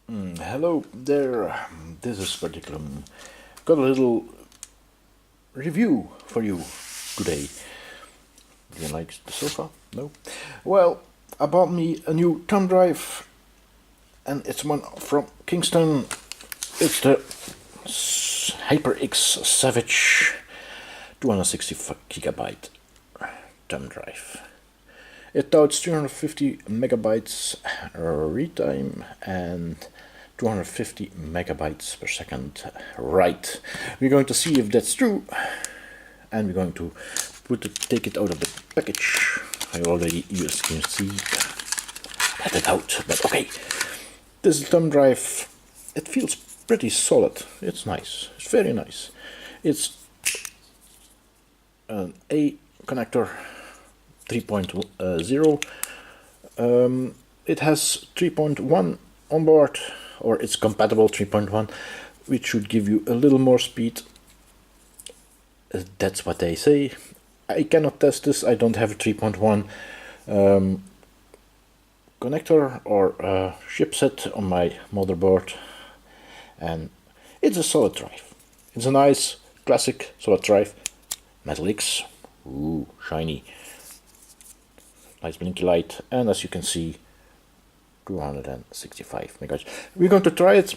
Hello there, this is Particulum. Got a little review for you today. Do you like the sofa? No? Well, I bought me a new thumb drive, and it's one from Kingston. It's the HyperX Savage 265 gigabyte thumb drive. It totes 350 megabytes read time and 250 megabytes per second write. We're going to see if that's true, and we're going to take it out of the package. I already, as you can see, had it out, but okay. This thumb drive, it feels pretty solid. It's nice. It's very nice. It's an A connector 3.0. It has 3.1 on board, or it's compatible 3.1, which should give you a little more speed. That's what they say. I cannot test this. I don't have a 3.1 connector or chipset on my motherboard, and it's a solid drive. It's a nice classic solid drive. Metal X, ooh, shiny. Nice blinky light, and as you can see, 265 megahertz. We're going to try it.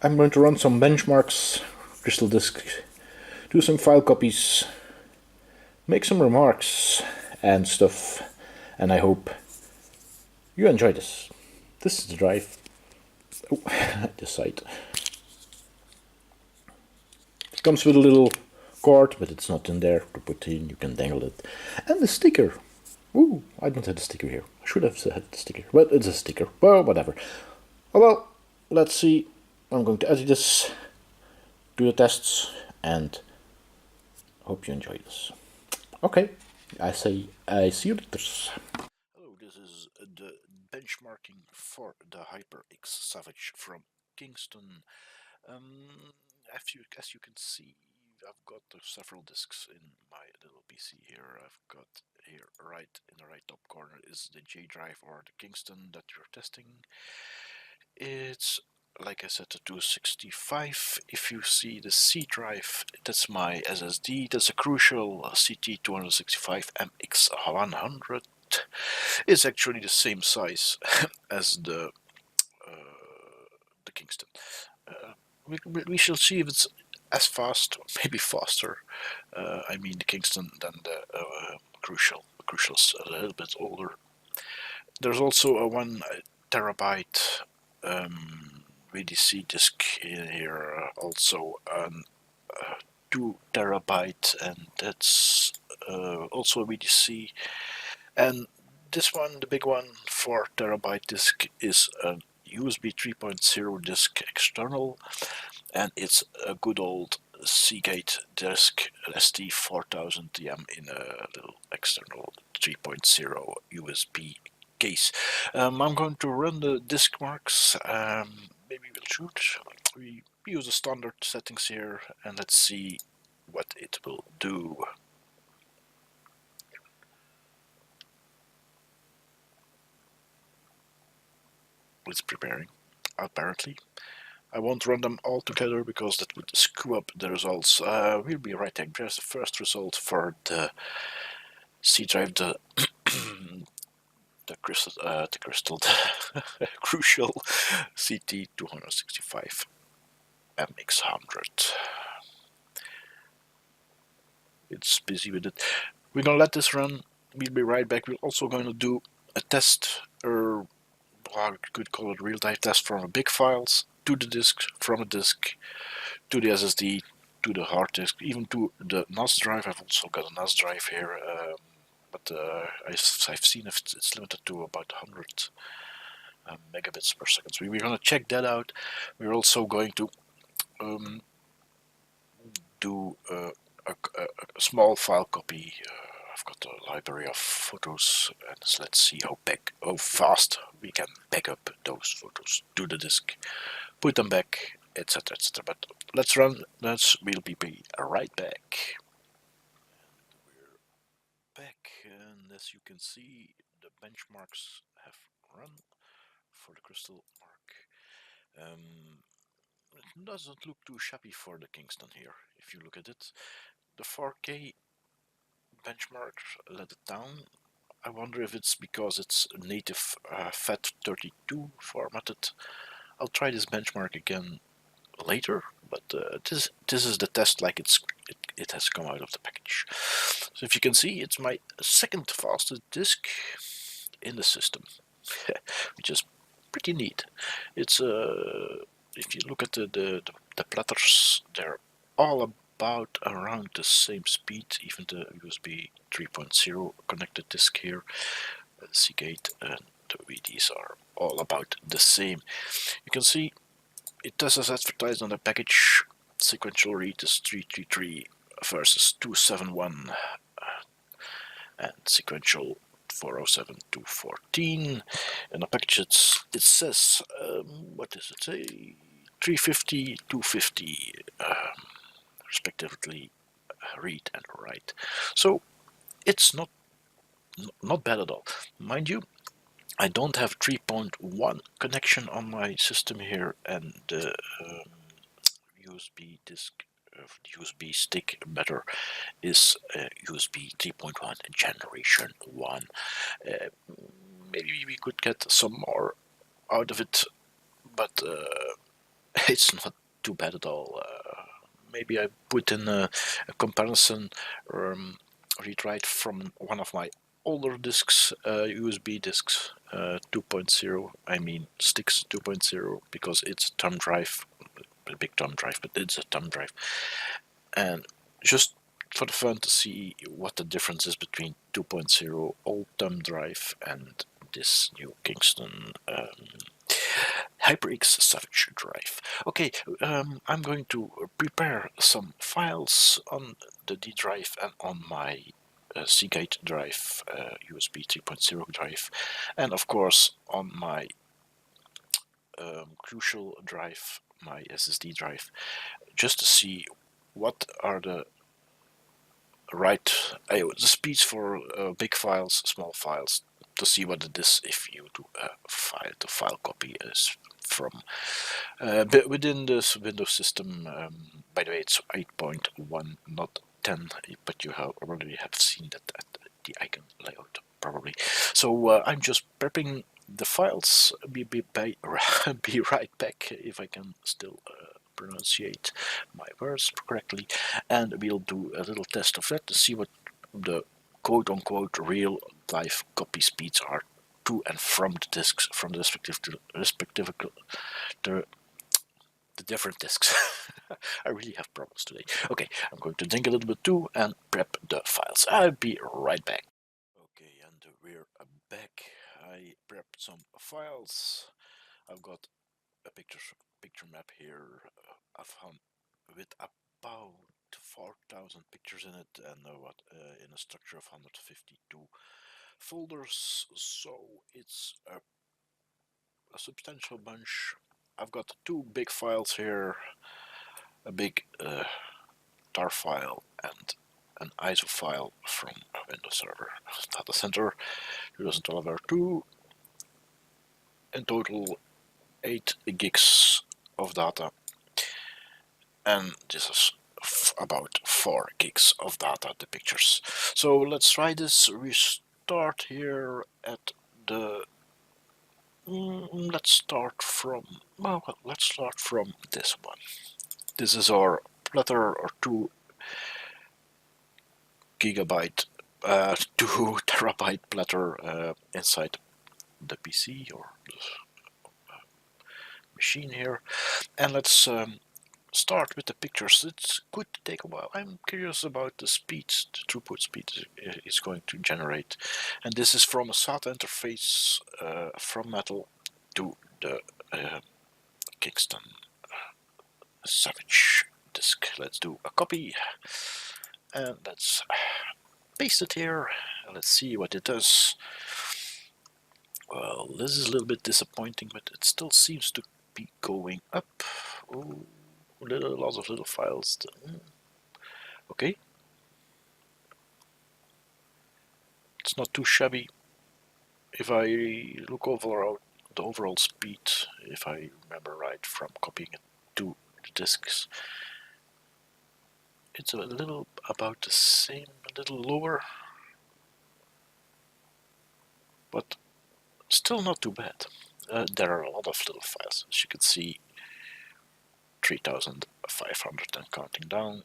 I'm going to run some benchmarks, crystal disk, do some file copies, make some remarks and stuff, and I hope you enjoy this. This is the drive. Oh, this side. It comes with a little cord, but it's not in there to put in. You can dangle it. And the sticker. Ooh, I don't have the sticker here. I should have had the sticker, but it's a sticker. Well, whatever. Oh well, let's see. I'm going to edit this, do the tests, and hope you enjoy this. Okay, I see you later. Hello, this is the benchmarking for the HyperX Savage from Kingston. As you can see, I've got several discs in my little PC here. I've got here right in the right top corner is the J drive or the Kingston that you're testing. It's, like I said, the 265. If you see the C drive, that's my SSD. That's a Crucial CT265 MX100. It's actually the same size as the Kingston. We shall see if it's as fast, or maybe faster. I mean the Kingston than the Crucial. The Crucial's a little bit older. There's also a 1 terabyte VDC disk in here, also a 2 terabyte, and that's also a VDC. And this one, the big one, 4 terabyte disk, is a USB 3.0 disk external, and it's a good old Seagate disk ST4000M in a little external 3.0 USB case. I'm going to run the disk marks. Maybe we'll shoot. We use the standard settings here, and let's see what it will do. It's preparing, apparently. I won't run them all together because that would screw up the results. We'll be right back. Here's the first result for the C drive, the crystal Crucial CT265 MX100. It's busy with it. We're gonna let this run. We'll be right back. We're also going to do a test, or we could call it real-time test, from the big files to the disk, from the disk to the SSD, to the hard disk, even to the NAS drive. I've also got a NAS drive here, but I've seen if it's limited to about 100 megabits per second. So we're going to check that out. We're also going to do a small file copy. I've got a library of photos, and let's see how fast we can back up those photos to the disk, put them back, etc., etc. But let's run. We'll be right back. We're back, and as you can see, the benchmarks have run for the crystal mark. It doesn't look too shabby for the Kingston here. If you look at it, the 4K benchmark let it down. I wonder if it's because it's native FAT32 formatted. I'll try this benchmark again later, but this is the test like it has come out of the package. So if you can see, it's my second fastest disk in the system, which is pretty neat. It's if you look at the platters, they're all about around the same speed. Even the USB 3.0 connected disk here, Seagate and the VDs are all about the same. You can see it does as advertised on the package. Sequential read is 333 versus 271, and sequential 407 to 14. In the package it says, what does it say? 350, 250, respectively, read and write. So it's not bad at all. Mind you, I don't have 3.1 connection on my system here, and the USB disk, USB stick better is USB 3.1 generation 1. Maybe we could get some more out of it, but it's not too bad at all. Maybe I put in a comparison read-write from one of my older discs, USB discs 2.0, I mean sticks 2.0, because it's a thumb drive, a big thumb drive, but it's a thumb drive. And just for the fun to see what the difference is between 2.0 old thumb drive and this new Kingston HyperX Savage drive. Okay, I'm going to prepare some files on the D drive and on my Seagate drive, USB 3.0 drive, and of course on my crucial drive, my SSD drive, just to see what are the the speeds for big files, small files, to see what it is if you do a file to file copy is from within this Windows system. By the way, it's 8.1, not 10, but you already have seen that at the icon layout probably. So I'm just prepping the files. Be right back if I can still pronunciate my words correctly, and we'll do a little test of that to see what the quote-unquote real life copy speeds are to and from the disks, from the the different disks. I really have problems today. Okay, I'm going to drink a little bit too and prep the files. I'll be right back. Okay, and we're back. I prepped some files. I've got a picture map here with about 4,000 pictures in it, and in a structure of 152 folders. So it's a substantial bunch. I've got two big files here, a big tar file and an ISO file from a Windows Server data center 2012 R2. In total 8 gigs of data, and this is about 4 gigs of data, the pictures. So let's try this. We start here at the let's start from this one. This is our platter, or 2 gigabyte 2 terabyte platter inside the PC or the machine here, and let's start with the pictures. It's good to take a while. I'm curious about the speed, the throughput speed it's going to generate. And this is from a SATA interface from metal to the Kingston Savage disk. Let's do a copy and let's paste it here. Let's see what it does. Well, this is a little bit disappointing, but it still seems to be going up. Oh, lots of little files. Okay, it's not too shabby. If I look the overall speed, if I remember right, from copying it to the disks, it's a little about the same, a little lower, but still not too bad. There are a lot of little files, as you can see, 3,500 and counting down.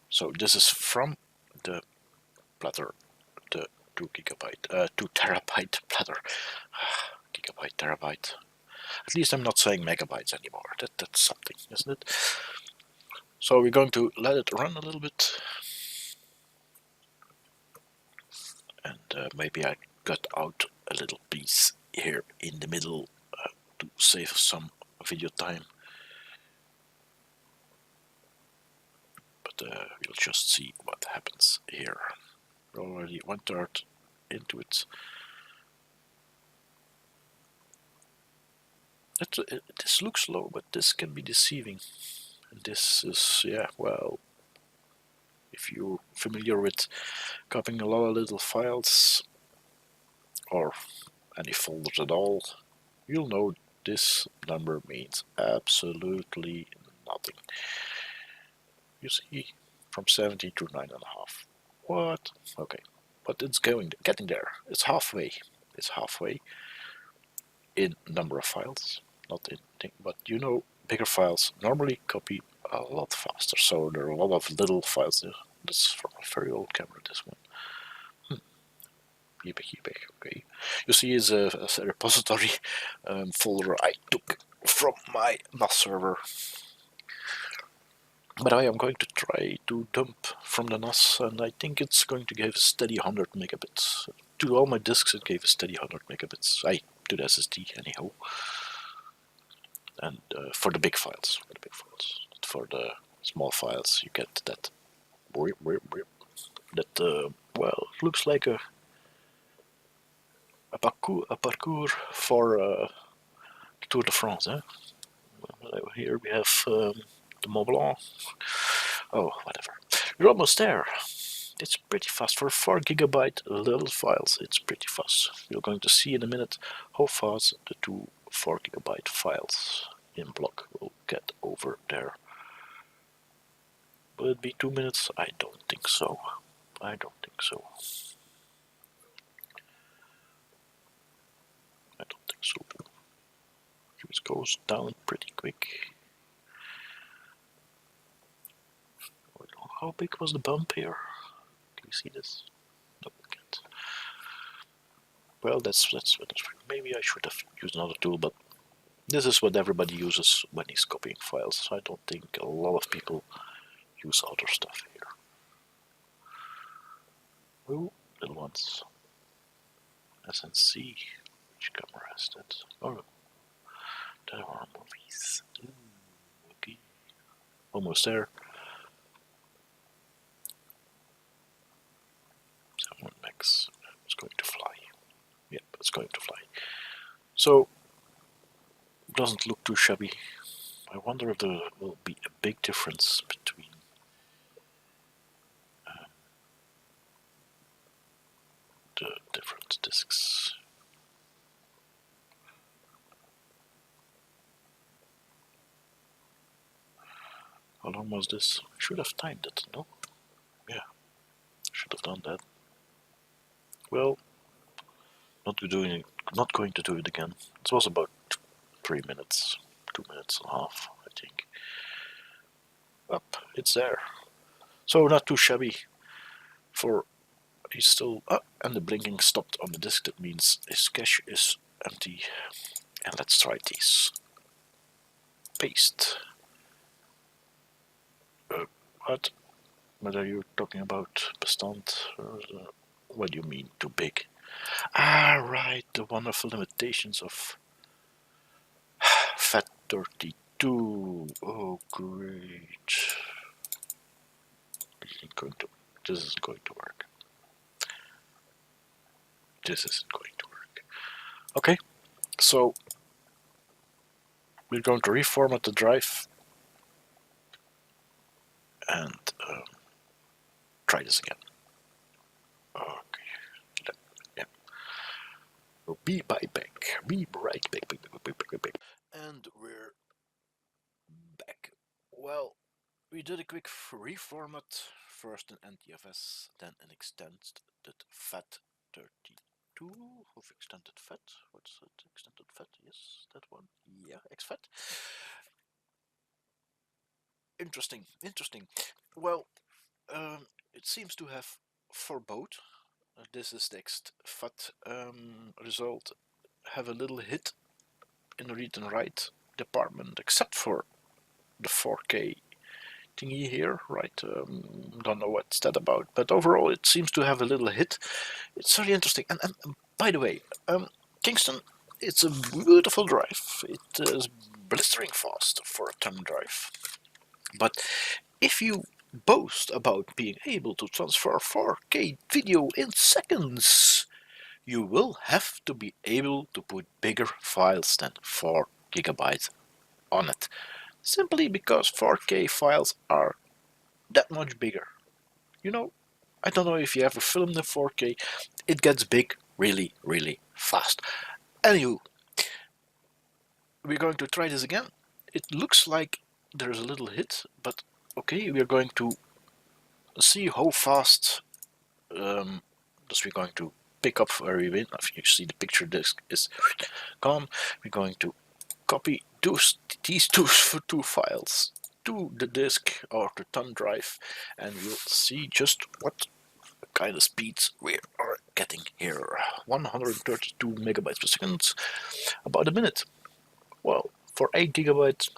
So this is from the platter, the 2 terabyte platter. Gigabyte, terabyte. At least I'm not saying megabytes anymore. That's something, isn't it? So we're going to let it run a little bit. And maybe I cut out a little piece here in the middle to save some video time. But we'll just see what happens here. We're already 1/3 into it. This looks low, but this can be deceiving. And this is, yeah, well, if you're familiar with copying a lot of little files or any folders at all, you'll know this number means absolutely nothing. You see, from 70 to 9.5. What? Okay, but it's getting there. It's halfway. It's halfway in number of files, not in thing. But you know, bigger files normally copy a lot faster. So there are a lot of little files there. This is from a very old camera. This one. eBay. Okay. You see, is a repository folder I took from my NAS server. But I am going to try to dump from the NAS, and I think it's going to give a steady 100 megabits. To all my disks, it gave a steady 100 megabits. To the SSD, anyhow. And for the big files, for the small files, you get that. That well, looks like a parcours for Tour de France. Eh? Here we have the Mont Blanc. Oh, whatever. We're almost there. It's pretty fast. For 4 gigabyte little files, it's pretty fast. You're going to see in a minute how fast the 2 4 gigabyte files in block will get over there. Will it be 2 minutes? I don't think so. I don't think so. I don't think so. It goes down pretty quick. How big was the bump here? Can you see this? No, we can't. Well, that's maybe I should have used another tool, but this is what everybody uses when he's copying files. So I don't think a lot of people use other stuff here. Oh, little ones. SNC. Which camera is that? Oh, there are movies. Okay. Almost there. 7 max. It's going to fly. Yep, it's going to fly. So, it doesn't look too shabby. I wonder if there will be a big difference between the different discs. How long was this? I should have timed it, no? Yeah, should have done that. Well, not going to do it again. It was about 3 minutes, 2 minutes and a half, I think. Up, it's there. So not too shabby. For he's still up, and the blinking stopped on the disk. That means his cache is empty. And let's try this. Paste. What? What are you talking about? Bestand? What do you mean too big? Ah, right. The wonderful limitations of FAT32. Oh, great. This isn't going to work. This isn't going to work. Okay, so we're going to reformat the drive and try this again. Okay, yeah. Be right back. Be right back. And we're back. Well, we did a quick reformat. First an ntfs, then an extended FAT32 of extended FAT. What's that? Extended FAT? Yes, that one. Yeah, exfat. Interesting. Well, it seems to have for both. This is the exfat result. Have a little hit in the read and write department, except for the 4K thingy here, right? Don't know what's that about, but overall it seems to have a little hit. It's very interesting. And by the way, Kingston, it's a beautiful drive. It is blistering fast for a thumb drive. But if you boast about being able to transfer 4K video in seconds, you will have to be able to put bigger files than 4 GB on it. Simply because 4K files are that much bigger. You know, I don't know if you ever filmed in 4K, it gets big really, really fast. Anywho, we're going to try this again. It looks like there's a little hit, but okay, we're going to see how fast this we're going to pick up where we win. If you see the picture disk is gone, we're going to copy these two files to the disk or the thumb drive, and we'll see just what kind of speeds we are getting here. 132 megabytes per second, about a minute. Well, for 8 gigabytes,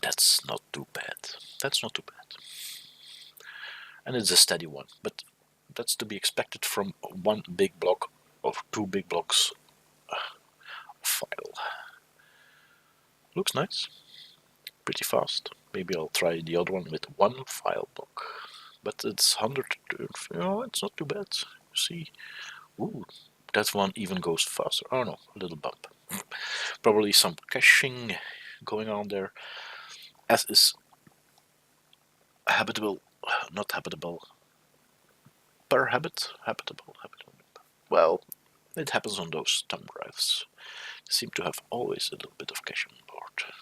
that's not too bad. That's not too bad. And it's a steady one, but that's to be expected from one big block or two big blocks file. Looks nice. Pretty fast. Maybe I'll try the other one with one file block. But it's 100, it's not too bad. You see, ooh, that one even goes faster. Oh no, a little bump. Probably some caching going on there, as is habitable, not habitable, habitable. Well, it happens on those thumb drives. They seem to have always a little bit of cache on board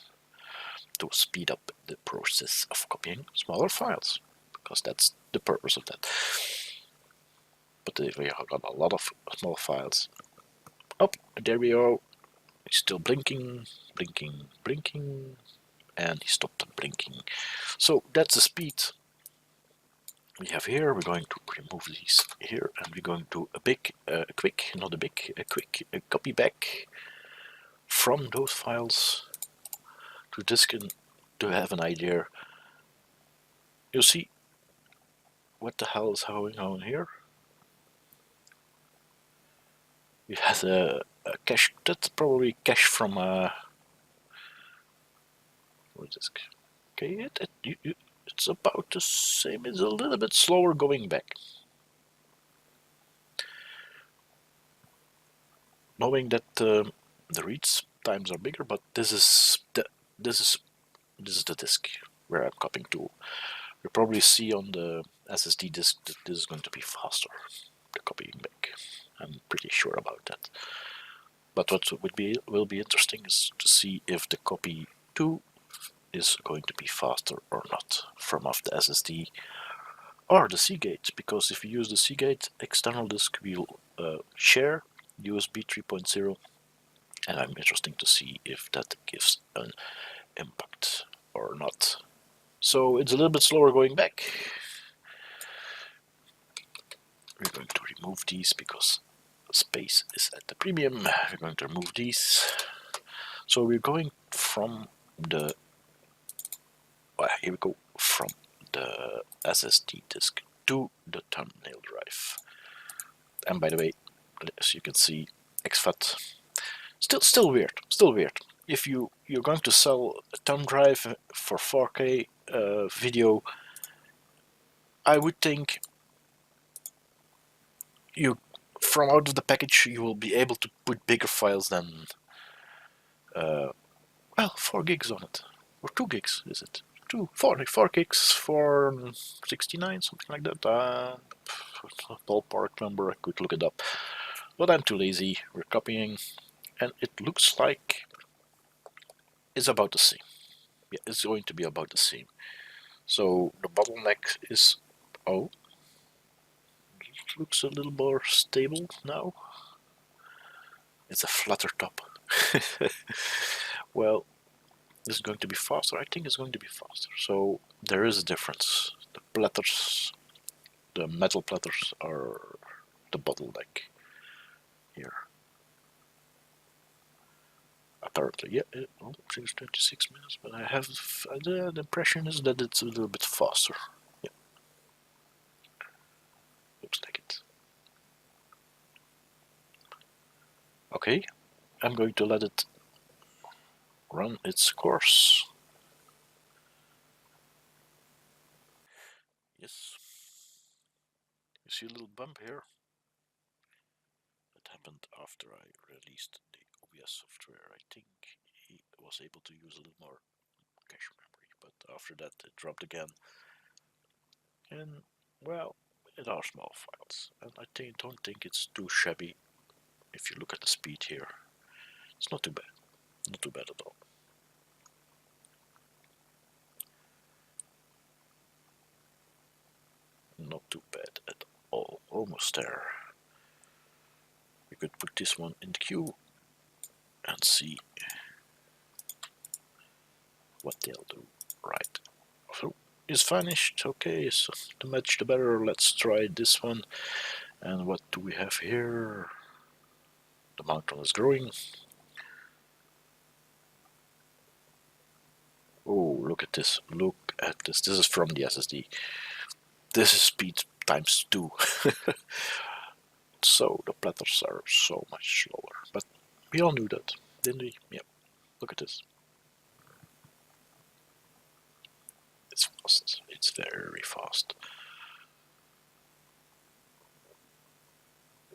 to speed up the process of copying smaller files, because that's the purpose of that. But if we have got a lot of small files, oh, there we go. He's still blinking, and he stopped blinking. So that's the speed we have here. We're going to remove these here, and we're going to a quick copy back from those files to disk and to have an idea. You see what the hell is going on here? We have a cache. That's probably cache from a disk. Okay, it's about the same. It's a little bit slower going back. Knowing that the reads times are bigger, but this is the disk where I'm copying to. You probably see on the SSD disk that this is going to be faster, the copying back. I'm pretty sure about that. But what will be interesting is to see if the copy 2 is going to be faster or not from off the SSD or the Seagate, because if you use the Seagate external disk, we'll share USB 3.0, and I'm interested to see if that gives an impact or not. So it's a little bit slower going back. We're going to remove these because space is at the premium. We're going to remove these. So we're going from the here we go, from the SSD disk to the thumbnail drive. And by the way, as you can see, exfat still weird. If you're going to sell a thumb drive for 4K video, I would think you from out of the package you will be able to put bigger files than 4 gigs on it, or 2 gigs is it? 4 gigs for 69, something like that. Ballpark number, I could look it up. but I'm too lazy. We're copying, and it looks like it's about the same. Yeah, it's going to be about the same. So the bottleneck is, oh, it looks a little more stable now. It's a flatter top. Well, this is going to be faster. I think it's going to be faster. So there is a difference. The platters, the metal platters are the bottleneck here. Apparently, yeah, it takes 26 minutes, but I have the impression is that it's a little bit faster. Yeah, looks like it. Okay, I'm going to let it run its course. Yes, you see a little bump here. That happened after I released the OBS software. I think he was able to use a little more cache memory, but after that it dropped again. And well, it are small files, and I don't think it's too shabby. If you look at the speed here, it's not too bad. Not too bad at all. Not too bad at all. Almost there. We could put this one in the queue and see what they'll do. Right. So it's finished. Okay, so the much the better. Let's try this one. And what do we have here? The mountain is growing. Oh, look at this. Look at this. This is from the SSD. This is speed times 2. So the platters are so much slower. But we all knew that, didn't we? Yeah. Look at this. It's fast. It's very fast.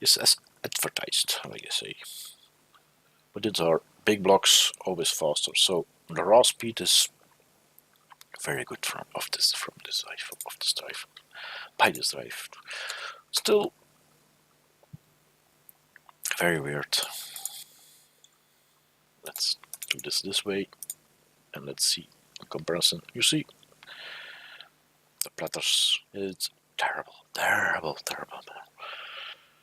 It's as advertised, like I say. But these are big blocks, always faster. So the raw speed is very good from this drive by this drive. Still very weird. Let's do this way, and let's see in comparison. You see, the platters. It's terrible, terrible, terrible.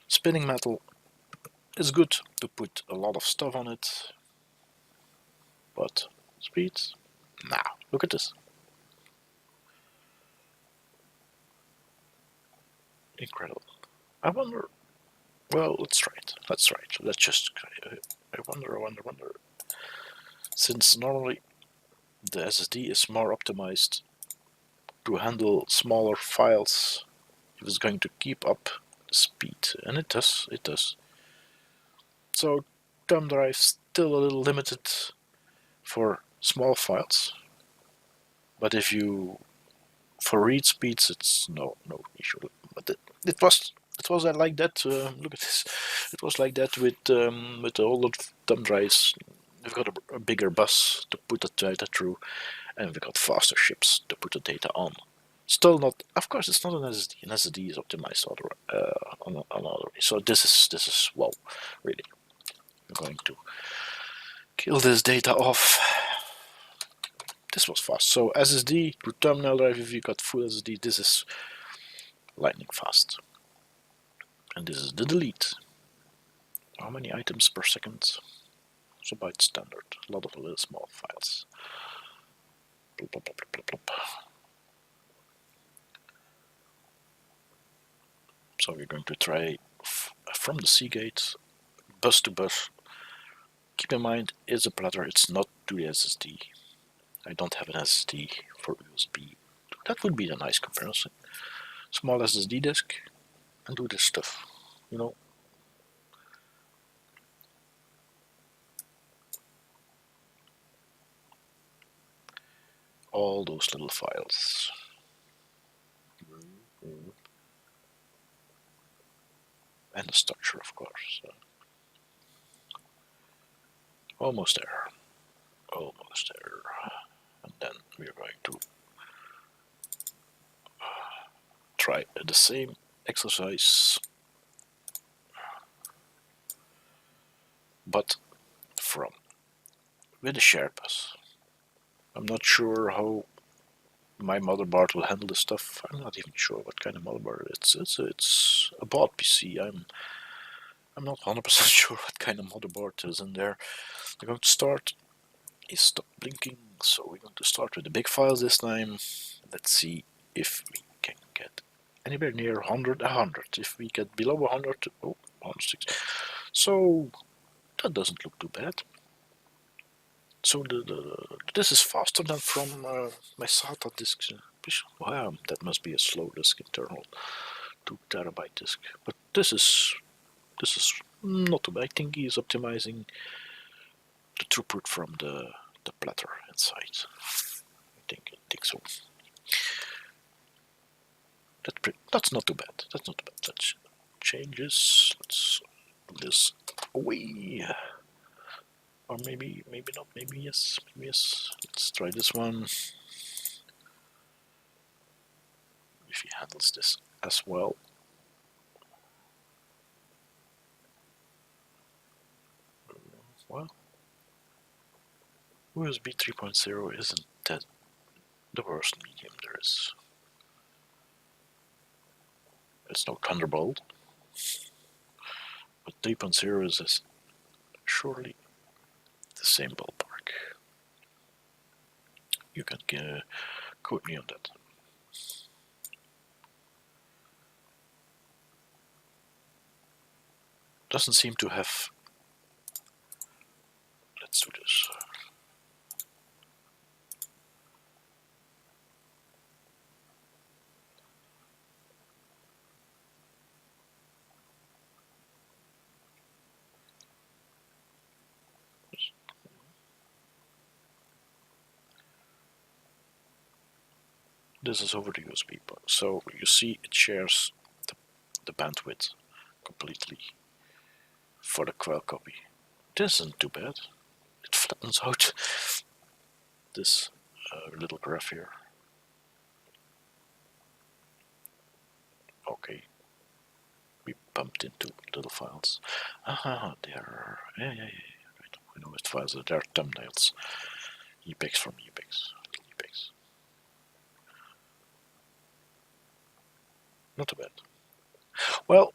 Spinning metal is good to put a lot of stuff on it, but speed? Now, look at this. Incredible. I wonder. Well, let's try it. Let's try it. Let's just. I wonder. Since normally the SSD is more optimized to handle smaller files, if it's going to keep up the speed, and it does. So thumb drive still a little limited for small files, but if you for read speeds, it's no issue. But it was like that. Look at this. It was like that with the older thumb drives. We've got a bigger bus to put the data through, and we've got faster chips to put the data on. Still not. Of course, it's not an SSD. An SSD is optimized on another way. So this is wow, really. I'm going to kill this data off. This was fast. So SSD to terminal drive. If you got full SSD, this is lightning fast. And this is the delete. How many items per second? So by standard. A lot of little small files. Plop, plop, plop, plop, plop. So we're going to try from the Seagate, bus to bus. Keep in mind, it's a platter, it's not to the SSD. I don't have an SSD for USB. That would be a nice comparison. Small SSD disk and do this stuff, you know. All those little files. And the structure, of course. Almost there. Almost there. And then we're going to try the same exercise. but from with a shared bus. I'm not sure how my motherboard will handle this stuff. I'm not even sure what kind of motherboard it's a board PC. I'm not 100% sure what kind of motherboard is in there. I'm going to start. It stopped blinking, so we're going to start with the big files this time. Let's see if we can get anywhere near 100. If we get below 100, oh, 106. So that doesn't look too bad. So this is faster than from my SATA disk. Wow, that must be a slow disk, internal 2 TB disk. But this is not too bad. I think he is optimizing the throughput from the platter inside. I think so. That's not too bad. That's not too bad. Let's change this. Let's do this away. Or maybe not. Maybe yes. Maybe yes. Let's try this one. If he handles this as well. Well, USB 3.0 isn't that the worst medium there is. It's no Thunderbolt, but 3.0 is surely the same ballpark. You can quote me on that. Doesn't seem to have. Let's do this. This is over the USB port, so you see it shares the bandwidth completely for the quell copy. This isn't too bad. It flattens out this little graph here. Okay, we bumped into little files. There. Yeah. Right. I know what files are. There are thumbnails. EPEX from EPEX. EPEX. Not too bad. Well,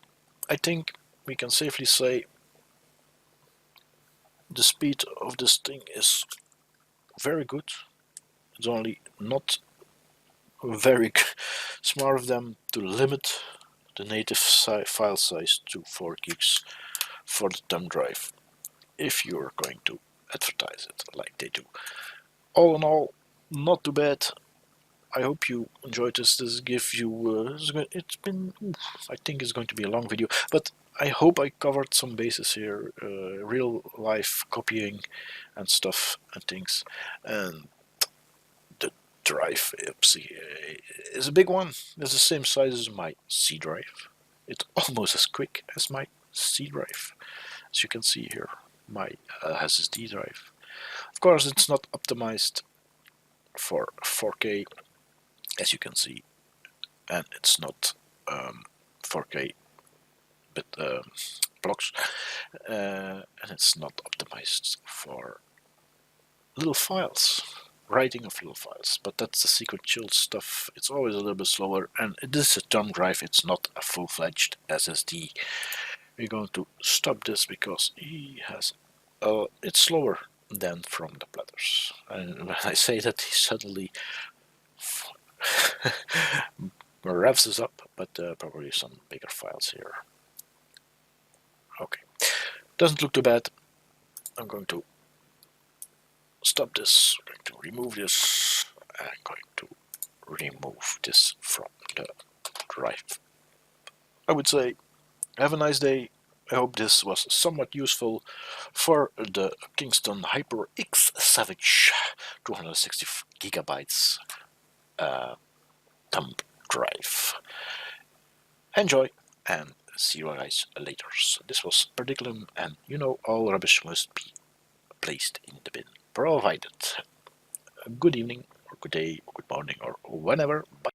I think we can safely say the speed of this thing is very good. It's only not very smart of them to limit the native file size to 4 gigs for the thumb drive if you're going to advertise it like they do. All in all, not too bad. I hope you enjoyed this. This gives you. It's been. I think it's going to be a long video, but I hope I covered some bases here. Real life copying and stuff and things. And the drive is a big one. It's the same size as my C drive. It's almost as quick as my C drive. As you can see here, my SSD drive. Of course, it's not optimized for 4K, as you can see, and it's not 4K bit blocks, and it's not optimized for little files, writing of little files, but that's the sequential stuff. It's always a little bit slower, and this is a thumb drive, it's not a full-fledged SSD. We're going to stop this because he has it's slower than from the platters, and when I say that, he suddenly revs us up, but probably some bigger files here. Okay, doesn't look too bad. I'm going to stop this. I'm going to remove this. I'm going to remove this from the drive. I would say have a nice day. I hope this was somewhat useful for the Kingston HyperX Savage 260 gigabytes thumb drive. Enjoy and see you guys later. So this was Perdi, and you know all rubbish must be placed in the bin, provided. Good evening, or good day, or good morning, or whenever. Bye.